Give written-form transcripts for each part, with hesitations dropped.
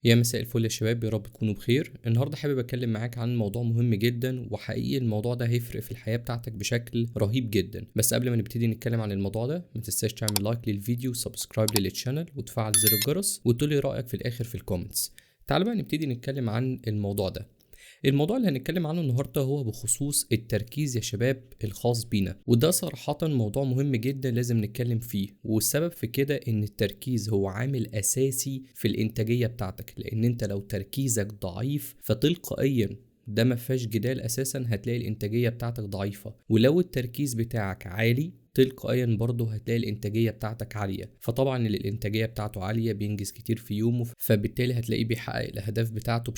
يا مساء الفل يا شباب، يا رب تكونوا بخير. النهارده حابب اتكلم معاك عن موضوع مهم جدا، وحقيقي الموضوع ده هيفرق في الحياة بتاعتك بشكل رهيب جدا. بس قبل ما نبتدي نتكلم عن الموضوع ده، ما تنساش تعمل لايك للفيديو وسبسكرايب للتشانل وتفعل زر الجرس وتقولي رأيك في الاخر في الكومنتس. تعال بقى نبتدي نتكلم عن الموضوع ده. الموضوع اللي هنتكلم عنه النهارده هو بخصوص التركيز يا شباب الخاص بينا، وده صراحة موضوع مهم جدا لازم نتكلم فيه. والسبب في كده ان التركيز هو عامل اساسي في الانتاجية بتاعتك، لان انت لو تركيزك ضعيف فتلقائيا ده ما فيهاش جدال اساسا هتلاقي الانتاجية بتاعتك ضعيفة، ولو التركيز بتاعك عالي تلقائيا برضه هتلاقي الانتاجيه بتاعتك عاليه. فطبعا اللي الانتاجيه بتاعته عاليه بينجز كتير في يومه، فبالتالي هتلاقيه بيحقق الاهداف بتاعته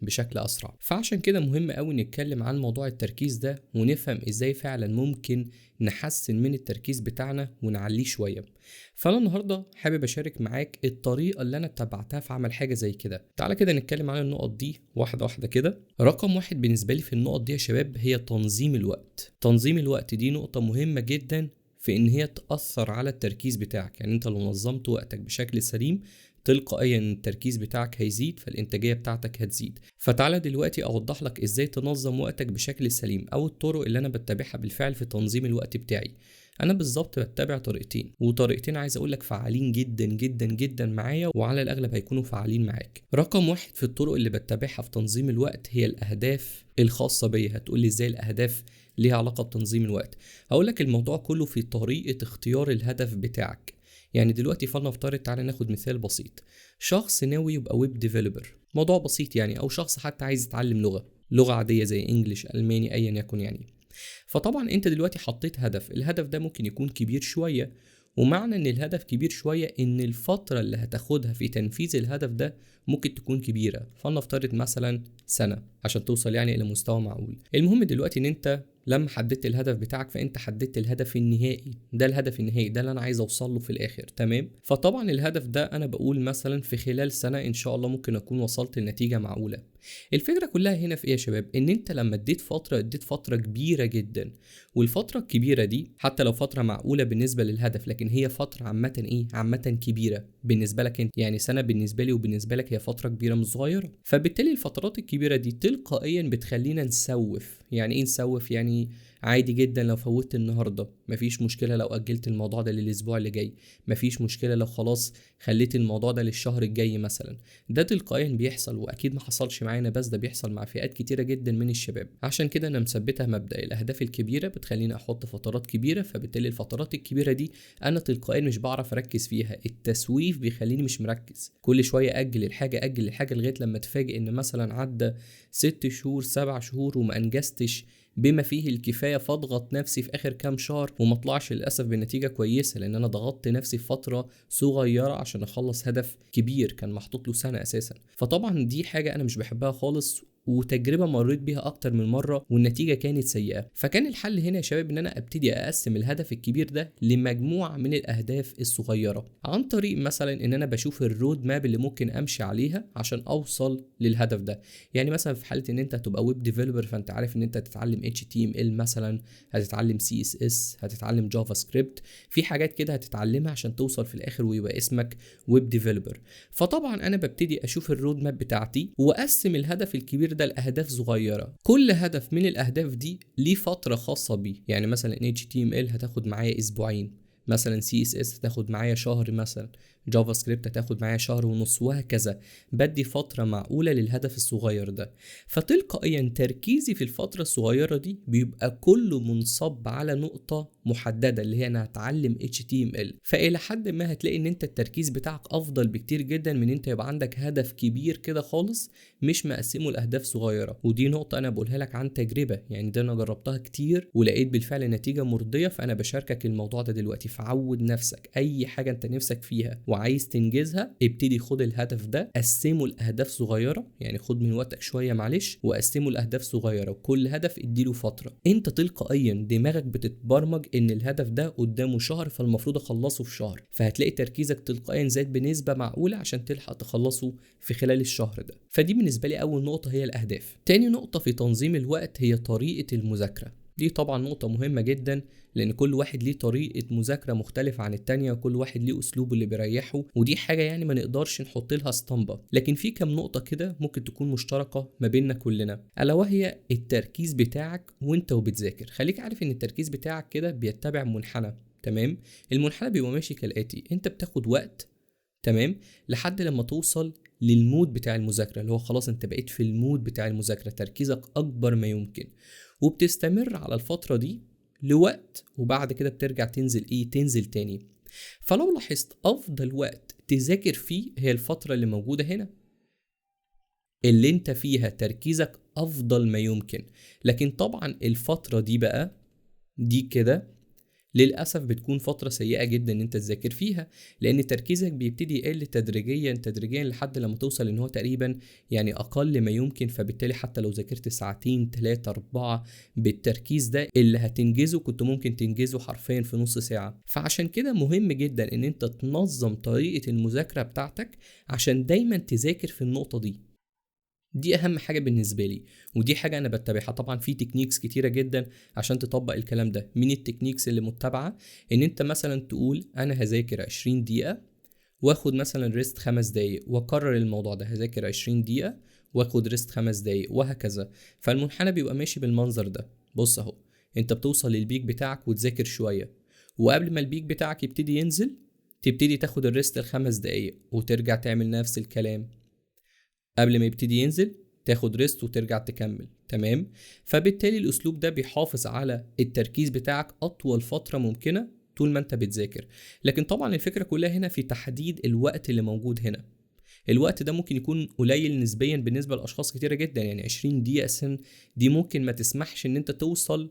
بشكل اسرع. فعشان كده مهم قوي نتكلم عن موضوع التركيز ده ونفهم ازاي فعلا ممكن نحسن من التركيز بتاعنا ونعليه شويه. فانا النهارده حابب اشارك معاك الطريقه اللي انا اتبعتها في عمل حاجه زي كده. تعالى كده نتكلم عن النقط دي واحده واحده كده. رقم واحد بالنسبه لي في النقط دي يا شباب هي تنظيم الوقت. تنظيم الوقت دي نقطه مهمه جدا في ان هي تأثر على التركيز بتاعك. يعني انت لو نظمت وقتك بشكل سليم تلقائيا التركيز بتاعك هيزيد، فالانتاجية بتاعتك هتزيد. فتعالى دلوقتي اوضح لك ازاي تنظم وقتك بشكل سليم، او الطرق اللي انا بتبعها بالفعل في تنظيم الوقت بتاعي. انا بالظبط بتبع طريقتين، وطريقتين عايز اقول لك فعالين جدا جدا جدا معايا، وعلى الاغلب هيكونوا فعالين معاك. رقم واحد في الطرق اللي بتبعها في تنظيم الوقت هي الاهداف الخاصة بيا. هتقولي ازاي الاهداف ليها علاقة بتنظيم الوقت؟ هقول لك الموضوع كله في طريقة اختيار الهدف بتاعك. يعني دلوقتي فلنفترض، تعالى ناخد مثال بسيط. شخص ناوي يبقى ويب ديفلوبر، موضوع بسيط يعني، او شخص حتى عايز يتعلم لغة عادية زي انجليش، الماني، ايا يكن يعني. فطبعا انت دلوقتي حطيت هدف، الهدف ده ممكن يكون كبير شوية، ومعنى ان الهدف كبير شوية ان الفترة اللي هتاخدها في تنفيذ الهدف ده ممكن تكون كبيرة. فلنفترض مثلا سنة عشان توصل يعني الى مستوى معقول. المهم دلوقتي ان انت لما حددت الهدف بتاعك فانت حددت الهدف النهائي، ده الهدف النهائي ده اللي انا عايز اوصل له في الاخر، تمام؟ فطبعا الهدف ده انا بقول مثلا في خلال سنة ان شاء الله ممكن اكون وصلت لنتيجة معقولة. الفكرة كلها هنا في ايه يا شباب؟ ان انت لما اديت فترة كبيرة جدا، والفترة الكبيرة دي حتى لو فترة معقولة بالنسبة للهدف، لكن هي فترة عامة كبيرة بالنسبة لك انت. يعني سنة بالنسبة لي وبالنسبة لك هي فترة كبيرة مش صغيرة. فبالتالي الفترات الكبيرة دي تلقائيا بتخلينا نسوف. يعني ايه نسوف؟ يعني عادي جدا لو فوتت النهارده مفيش مشكله، لو اجلت الموضوع ده للاسبوع اللي جاي مفيش مشكله، لو خلاص خليت الموضوع ده للشهر الجاي مثلا. ده تلقائيا بيحصل، واكيد ما حصلش معانا بس، ده بيحصل مع فئات كتيره جدا من الشباب. عشان كده انا مثبتها مبدأ الاهداف الكبيره بتخليني احط فترات كبيره، فبالتالي الفترات الكبيره دي انا تلقائيا مش بعرف اركز فيها. التسويف بيخليني مش مركز، كل شويه اجل الحاجه لغايه لما اتفاجئ ان مثلا عدى 6 شهور 7 شهور وما انجزتش بما فيه الكفايه، فاضغط نفسي في اخر كام شهر وما اطلعش للاسف بنتيجه كويسه، لان انا ضغطت نفسي في فتره صغيره عشان اخلص هدف كبير كان محطوط له سنه اساسا. فطبعا دي حاجه انا مش بحبها خالص، وتجربه مريت بيها اكتر من مره والنتيجه كانت سيئه. فكان الحل هنا يا شباب ان انا ابتدي اقسم الهدف الكبير ده لمجموعه من الاهداف الصغيره، عن طريق مثلا ان انا بشوف الرود ماب اللي ممكن امشي عليها عشان اوصل للهدف ده. يعني مثلا في حاله ان انت هتبقى ويب ديفلوبر، فانت عارف ان انت هتتعلم HTML مثلا، هتتعلم CSS، هتتعلم جافا سكريبت، في حاجات كده هتتعلمها عشان توصل في الاخر ويبقى اسمك ويب ديفلوبر. فطبعا انا ببتدي اشوف الرود ماب بتاعتي واقسم الهدف الكبير ده لاهداف صغيره. كل هدف من الاهداف دي ليه فتره خاصه بيه. يعني مثلا HTML هتاخد معايا اسبوعين، مثلا CSS هتاخد معايا شهر، مثلا جافا سكريبت هتاخد معايا شهر ونص، وهكذا. بدي فترة معقولة للهدف الصغير ده. فتلقائيا تركيزي في الفترة الصغيرة دي بيبقى كله منصب على نقطة محددة اللي هي انا هتعلم HTML. فإلى حد ما هتلاقي ان انت التركيز بتاعك افضل بكتير جدا من انت يبقى عندك هدف كبير كده خالص مش مقسمه لأهداف صغيرة. ودي نقطة انا بقولها لك عن تجربة، يعني ده انا جربتها كتير ولقيت بالفعل نتيجة مرضية. فانا بشاركك الموضوع ده دلوقتي. فعود نفسك اي حاجة انت نفسك فيها وعايز تنجزها، ابتدي خد الهدف ده قسمه لاهداف صغيره. يعني خد من وقتك شويه معلش وقسمه لاهداف صغيره، وكل هدف اديله فتره. انت تلقائيا دماغك بتتبرمج ان الهدف ده قدامه شهر فالمفروض اخلصه في شهر، فهتلاقي تركيزك تلقائيا زاد بنسبه معقوله عشان تلحق تخلصه في خلال الشهر ده. فدي بالنسبه لي اول نقطه هي الاهداف. تاني نقطه في تنظيم الوقت هي طريقه المذاكره. دي طبعا نقطة مهمة جدا، لأن كل واحد ليه طريقة مذاكرة مختلفة عن التانية، وكل واحد ليه أسلوبه اللي بيريحه، ودي حاجة يعني ما نقدرش نحط لها اسطمبة. لكن في كم نقطة كده ممكن تكون مشتركة ما بيننا كلنا، ألا وهي التركيز بتاعك وانت وبتذاكر. خليك عارف ان التركيز بتاعك كده بيتبع منحنى. تمام؟ المنحنى بيبقى ماشي كالآتي: انت بتاخد وقت، تمام، لحد لما توصل للمود بتاع المذاكرة، اللي هو خلاص انت بقيت في المود بتاع المذاكرة، تركيزك اكبر ما يمكن، وبتستمر على الفترة دي لوقت، وبعد كده بترجع تنزل تاني. فلو لاحظت افضل وقت تذاكر فيه هي الفترة اللي موجودة هنا، اللي انت فيها تركيزك افضل ما يمكن. لكن طبعا الفترة دي بقى، دي كده للأسف بتكون فترة سيئة جدا ان انت تذاكر فيها، لان تركيزك بيبتدي يقل تدريجيا لحد لما توصل ان هو تقريبا يعني اقل ما يمكن. فبالتالي حتى لو ذاكرت ساعتين 3 4 بالتركيز ده اللي هتنجزه كنت ممكن تنجزه حرفيا في نص ساعة. فعشان كده مهم جدا ان انت تنظم طريقة المذاكرة بتاعتك عشان دايما تذاكر في النقطة دي. دي اهم حاجه بالنسبه لي، ودي حاجه انا بتبعها. طبعا في تكنيكس كتيره جدا عشان تطبق الكلام ده. من التكنيكس اللي متبعه ان انت مثلا تقول انا هذاكر 20 دقيقه واخد مثلا ريست 5 دقايق، واكرر الموضوع ده: هذاكر 20 دقيقه واخد ريست 5 دقايق، وهكذا. فالمنحنى بيبقى ماشي بالمنظر ده. بص اهو، انت بتوصل للبيك بتاعك وتذاكر شويه، وقبل ما البيك بتاعك يبتدي ينزل تبتدي تاخد الريست ال5 دقايق وترجع تعمل نفس الكلام. قبل ما يبتدي ينزل تاخد ريست وترجع تكمل. تمام؟ فبالتالي الاسلوب ده بيحافظ على التركيز بتاعك اطول فترة ممكنة طول ما انت بتذاكر. لكن طبعا الفكرة كلها هنا في تحديد الوقت اللي موجود هنا. الوقت ده ممكن يكون قليل نسبيا بالنسبة لاشخاص كتيرة جدا، يعني 20 دقيقة سن دي ممكن ما تسمحش ان انت توصل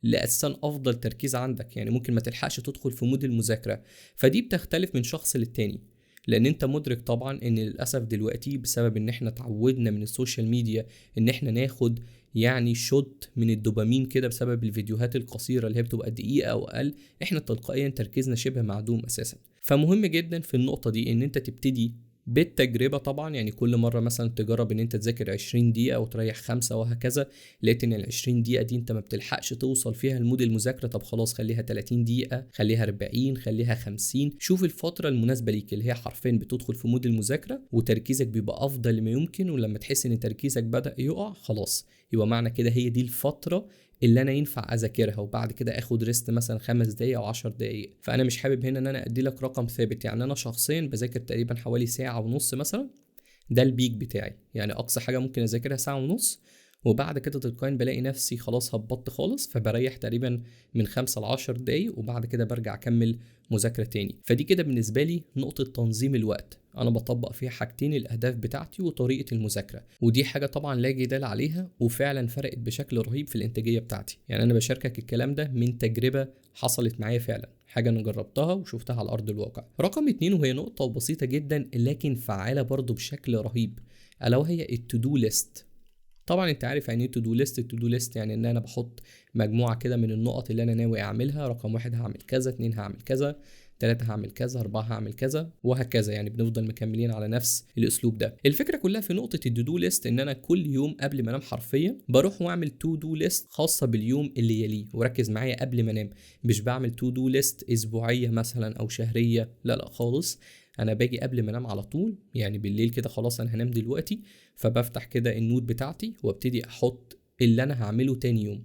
لأساسا افضل تركيز عندك، يعني ممكن ما تلحقش تدخل في مود المذاكرة. فدي بتختلف من شخص للتاني، لان انت مدرك طبعا ان للاسف دلوقتي بسبب ان احنا اتعودنا من السوشيال ميديا ان احنا ناخد يعني شوت من الدوبامين كده بسبب الفيديوهات القصيرة اللي هي بتبقى دقيقة او اقل، احنا تلقائيا تركيزنا شبه معدوم اساسا. فمهم جدا في النقطة دي ان انت تبتدي بالتجربة طبعا، يعني كل مرة مثلا تجرب ان انت تذاكر 20 دقيقة وتريح 5 وهكذا. لقيت ان ال 20 دقيقة دي انت ما بتلحقش توصل فيها لمود المذاكرة، طب خلاص خليها 30 دقيقة، خليها 40، خليها 50. شوف الفترة المناسبة ليك اللي هي حرفيا بتدخل في مود المذاكرة وتركيزك بيبقى افضل ما يمكن. ولما تحس ان تركيزك بدأ يقع خلاص يبقى معنى كده هي دي الفترة اللي انا ينفع اذاكرها، وبعد كده اخد ريست مثلا 5 دقايق او 10 دقايق. فانا مش حابب هنا ان انا ادي لك رقم ثابت، يعني انا شخصيا بذاكر تقريبا حوالي ساعة ونص مثلا، ده البيك بتاعي. يعني اقصى حاجة ممكن اذاكرها ساعة ونص، وبعد كده تلقائيا بلاقي نفسي خلاص هبطت خالص، فبريح تقريبا من 5 ل10 دقايق، وبعد كده برجع اكمل مذاكرة تاني. فدي كده بالنسبة لي نقطة تنظيم الوقت، انا بطبق فيها حاجتين: الاهداف بتاعتي وطريقة المذاكرة. ودي حاجة طبعا لا جدال عليها، وفعلا فرقت بشكل رهيب في الانتاجية بتاعتي. يعني انا بشاركك الكلام ده من تجربة حصلت معايا فعلا، حاجة انا جربتها وشفتها على ارض الواقع. رقم 2، وهي نقطة بسيطة جدا لكن فعالة برضو بشكل رهيب، الا وهي التودو ليست. طبعا انت عارف يعني ايه تو دو ليست. التو دو ليست يعني ان انا بحط مجموعه كده من النقط اللي انا ناوي اعملها: رقم 1 هعمل كذا، 2 هعمل كذا، 3 هعمل كذا، 4 هعمل كذا، وهكذا. يعني بنفضل مكملين على نفس الاسلوب ده. الفكره كلها في نقطه التو دو ليست ان انا كل يوم قبل ما انام حرفيا بروح واعمل تو دو ليست خاصه باليوم اللي يليه. وركز معايا، قبل ما انام مش بعمل تو دو ليست اسبوعيه مثلا او شهريه، لا خالص. انا باجي قبل ما انام على طول، يعني بالليل كده خلاص انا هنام دلوقتي، فبفتح كده النوت بتاعتي وابتدي احط اللي انا هعمله تاني يوم.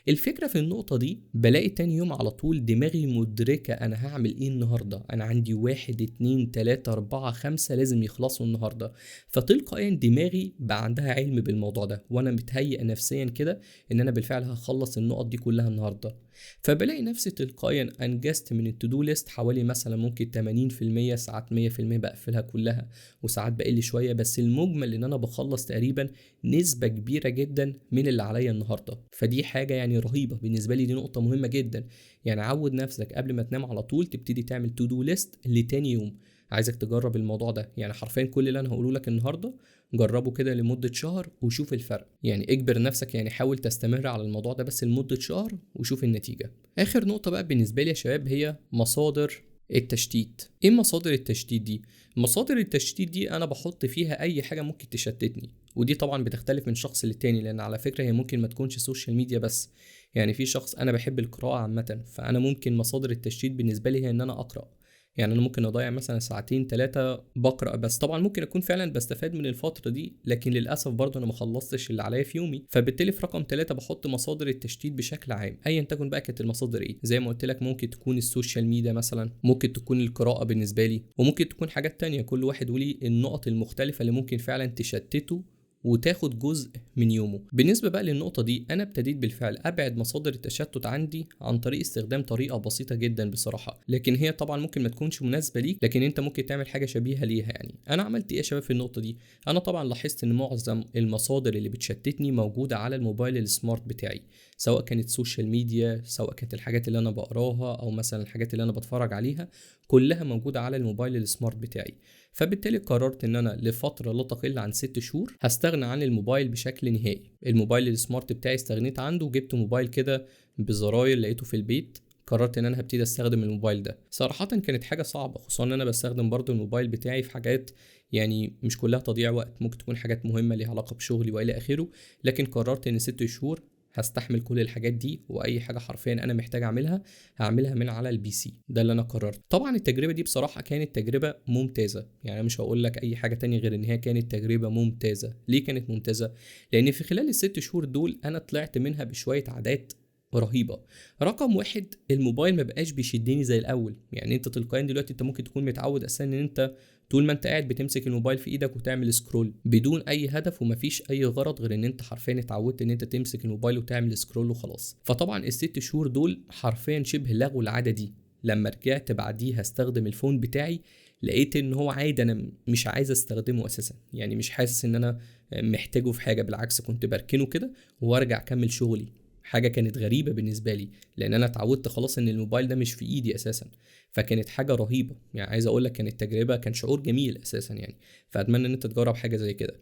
الفكرة في النقطة دي بلاقي تاني يوم على طول دماغي مدركة انا هعمل ايه النهاردة. انا عندي 1 2 3 4 5 لازم يخلصوا النهاردة، فتلقائيا دماغي بقى عندها علم بالموضوع ده، وانا متهيئ نفسيا كده ان انا بالفعل هخلص النقط دي كلها النهاردة. فبلاقي نفسي تلقائيا انجزت من التودو ليست حوالي مثلا ممكن 80%، ساعات 100% بقفلها كلها، وساعات بقل شوية، بس المجمل ان انا بخلص تقريبا نسبة كبيرة جدا من اللي عليا النهاردة. فدي حاجة يعني رهيبة بالنسبة لي، دي نقطة مهمة جدا. يعني عود نفسك قبل ما تنام على طول تبتدي تعمل تو دو ليست لتاني يوم. عايزك تجرب الموضوع ده، يعني حرفيا كل اللي انا هقوله لك النهارده جربه كده لمدة شهر وشوف الفرق. يعني اجبر نفسك، يعني حاول تستمر على الموضوع ده بس لمدة شهر وشوف النتيجة. اخر نقطة بقى بالنسبة لي يا شباب هي مصادر التشتيت. ايه مصادر التشتيت دي؟ مصادر التشتيت دي انا بحط فيها اي حاجة ممكن تشتتني، ودي طبعا بتختلف من شخص للتاني، لان على فكرة هي ممكن ما تكونش سوشيال ميديا بس، يعني في شخص انا بحب القراءه عامه، فانا ممكن مصادر التشتيت بالنسبه لي هي ان انا اقرا. يعني انا ممكن اضيع مثلا ساعتين 3 بقرا بس. طبعا ممكن اكون فعلا بستفاد من الفتره دي، لكن للاسف برضه انا ما خلصتش اللي عليا في يومي. فبالتالي في رقم 3 بحط مصادر التشتيت بشكل عام، ايا تكن بقى كانت المصادر ايه. زي ما قلت لك ممكن تكون السوشيال ميديا مثلا، ممكن تكون القراءه بالنسبه لي، وممكن تكون حاجات تانية. كل واحد وليه النقط المختلفه اللي ممكن فعلا تشتته وتاخد جزء من يومه. بالنسبة بقى للنقطة دي أنا ابتديت بالفعل أبعد مصادر التشتت عندي عن طريق استخدام طريقة بسيطة جدا بصراحة، لكن هي طبعا ممكن ما تكونش مناسبة ليك، لكن أنت ممكن تعمل حاجة شبيهة ليها. يعني أنا عملت إيه يا شباب في النقطة دي؟ أنا طبعا لاحظت إن معظم المصادر اللي بتشتتني موجودة على الموبايل السمارت بتاعي، سواء كانت سوشيال ميديا، سواء كانت الحاجات اللي أنا بقراها، أو مثلا الحاجات اللي أنا بتفرج عليها، كلها موجودة على الموبايل السمارت بتاعي. فبالتالي قررت ان انا لفتره لا تقل عن 6 شهور هستغنى عن الموبايل بشكل نهائي. الموبايل السمارت بتاعي استغنيت عنه وجبت موبايل كده بزراير لقيته في البيت. قررت ان انا هبتدي استخدم الموبايل ده. صراحه كانت حاجه صعبه، خصوصا ان انا بستخدم برضو الموبايل بتاعي في حاجات يعني مش كلها تضييع وقت، ممكن تكون حاجات مهمه ليها علاقه بشغلي والى اخره. لكن قررت ان 6 شهور هستحمل كل الحاجات دي، واي حاجه حرفيا انا محتاج اعملها هعملها من على البي سي. ده اللي انا قررت. طبعا التجربه دي بصراحه كانت تجربه ممتازه، يعني مش هقول لك اي حاجه تانية غير ان هي كانت تجربه ممتازه. ليه كانت ممتازه؟ لان في خلال الست شهور دول انا طلعت منها بشويه عادات رهيبه. رقم واحد، الموبايل ما بقاش بيشدني زي الاول. يعني انت تلقائيا دلوقتي انت ممكن تكون متعود اساسا ان انت طول ما انت قاعد بتمسك الموبايل في ايدك وتعمل سكرول بدون اي هدف ومفيش اي غرض غير ان انت حرفيا اتعودت ان انت تمسك الموبايل وتعمل سكرول وخلاص. فطبعا الست شهور دول حرفيا شبه لغوا العاده دي. لما رجعت بعديها استخدم الفون بتاعي لقيت ان هو عادي، انا مش عايز استخدمه اساسا. يعني مش حاسس ان انا محتاجه في حاجه، بالعكس كنت بركنه كده وارجع اكمل شغلي. حاجه كانت غريبه بالنسبه لي لان انا اتعودت خلاص ان الموبايل ده مش في ايدي اساسا. فكانت حاجه رهيبه، يعني عايز اقول لك كانت تجربه، كان شعور جميل اساسا يعني. فاتمنى ان انت تجرب حاجه زي كده.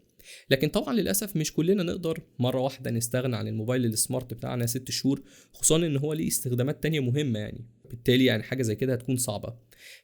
لكن طبعا للاسف مش كلنا نقدر مره واحده نستغنى عن الموبايل السمارت بتاعنا 6 شهور، خصوصا ان هو ليه استخدامات تانية مهمه يعني. بالتالي يعني حاجه زي كده هتكون صعبه.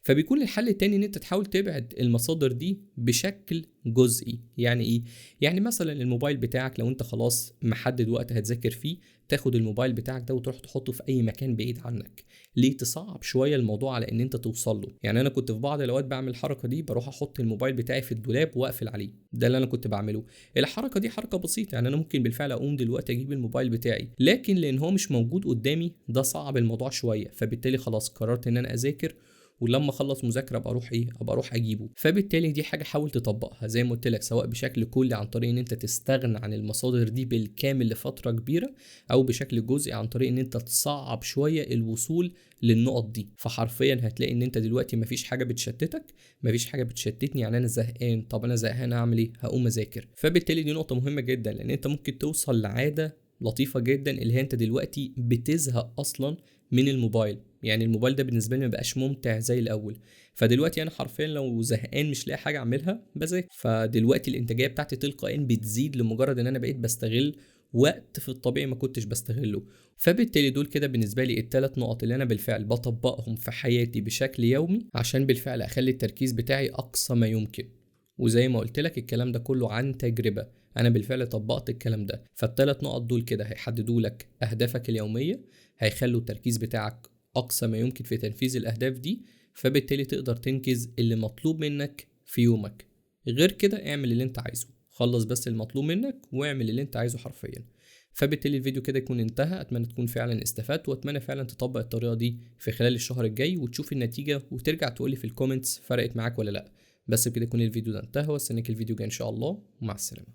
فبيكون الحل التاني ان انت تحاول تبعد المصادر دي بشكل جزئي. يعني ايه؟ يعني مثلا الموبايل بتاعك لو انت خلاص محدد وقت هتذاكر فيه، تاخد الموبايل بتاعك ده وتروح تحطه في اي مكان بعيد عنك. ليه؟ تصعب شويه الموضوع على ان انت توصل له. يعني انا كنت في بعض الاوقات بعمل الحركه دي، بروح احط الموبايل بتاعي في الدولاب واقفل عليه. ده اللي انا كنت بعمله. الحركه دي حركه بسيطه، يعني انا ممكن بالفعل اقوم دلوقتي اجيب الموبايل بتاعي، لكن لان هو مش موجود قدامي ده صعب الموضوع شويه. فبالتالي خلاص قررت ان انا اذاكر، ولما اخلص مذاكره ابقى اروح ابقى اروح اجيبه. فبالتالي دي حاجه حاول تطبقها زي ما قلت لك، سواء بشكل كلي عن طريق ان انت تستغنى عن المصادر دي بالكامل لفتره كبيره، او بشكل جزئي عن طريق ان انت تصعب شويه الوصول للنقط دي. فحرفيا هتلاقي ان انت دلوقتي مفيش حاجه بتشتتك، مفيش حاجه بتشتتني. يعني انا زهقان، طب انا زهقان هعمل ايه؟ هقوم اذاكر. فبالتالي دي نقطه مهمه جدا، لان انت ممكن توصل لعاده لطيفه جدا اللي هي انت دلوقتي بتزهق اصلا من الموبايل. يعني الموبايل ده بالنسبه لي ما بقاش ممتع زي الاول. فدلوقتي انا حرفيا لو زهقان مش لاقي حاجه اعملها بذاكر. فدلوقتي الانتاجيه بتاعتي تلقائيا بتزيد لمجرد ان انا بقيت بستغل وقت في الطبيعي ما كنتش بستغله. فبالتالي دول كده بالنسبه لي الثلاث نقط اللي انا بالفعل بطبقهم في حياتي بشكل يومي عشان بالفعل اخلي التركيز بتاعي اقصى ما يمكن. وزي ما قلت لك الكلام ده كله عن تجربه، انا بالفعل طبقت الكلام ده. فالثلاث نقط دول كده هيحددوا لك اهدافك اليوميه، هيخلوا التركيز بتاعك اقصى ما يمكن في تنفيذ الاهداف دي. فبالتالي تقدر تنجز اللي مطلوب منك في يومك. غير كده اعمل اللي انت عايزه، خلص بس المطلوب منك واعمل اللي انت عايزه حرفيا. فبالتالي الفيديو كده يكون انتهى. اتمنى تكون فعلا استفدت، واتمنى فعلا تطبق الطريقه دي في خلال الشهر الجاي وتشوف النتيجه وترجع تقولي في الكومنتس فرقت معاك ولا لا. بس بكده يكون الفيديو ده انتهى، واستناك الفيديو الجاي ان شاء الله، ومع السلامه.